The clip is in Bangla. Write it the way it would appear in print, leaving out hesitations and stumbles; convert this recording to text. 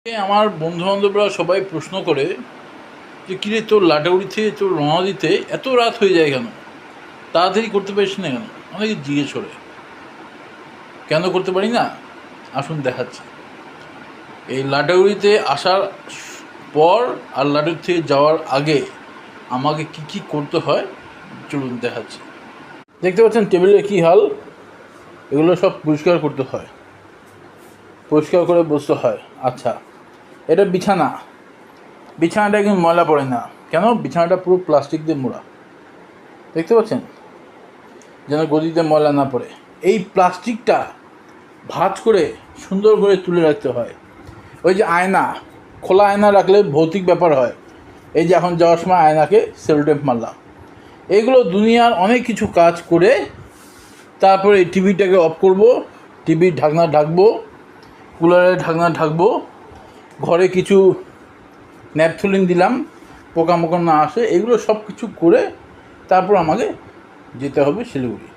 আমার বন্ধুবান্ধবরা সবাই প্রশ্ন করে যে কিরে তোর লাটাগুড়ি থেকে তোর রওনা দিতে এত রাত হয়ে যায় কেন, তাড়াতাড়ি করতে পারিস না কেন? অনেকে জিজ্ঞেস করে কেন করতে পারি না। আসুন দেখাচ্ছি। এই লাটাগুড়িতে আসার পর আর লাটাগুড়ি থেকে যাওয়ার আগে আমাকে কি কি করতে হয় চলুন দেখাচ্ছি। দেখতে পাচ্ছেন টেবিলের কী হাল, এগুলো সব পরিষ্কার করতে হয়, পরিষ্কার করে বসতে হয়। আচ্ছা, এটা বিছানাটা কিন্তু ময়লা পড়ে না কেন? বিছানাটা পুরো প্লাস্টিক দিয়ে মোড়া, দেখতে পাচ্ছেন, যেন গদিতে ময়লা না পড়ে। এই প্লাস্টিকটা ভাঁজ করে সুন্দর করে তুলে রাখতে হয়। ওই যে আয়না, খোলা আয়না রাখলে ভৌতিক ব্যাপার হয়। এই যে এখন যাওয়ার সময় আয়নাকে সেলোটেপ মারলাম। এগুলো দুনিয়ার অনেক কিছু কাজ করে তারপরে এই টিভিটাকে অফ করব, টিভির ঢাকনা ঢাকবো, কুলারের ঢাকনা ঢাকবো, ঘরে কিছু ন্যাপথলিন দিলাম পোকামাকড় না আসে। এগুলো সব কিছু করে তারপর আমাকে যেতে হবে শিলিগুড়ি।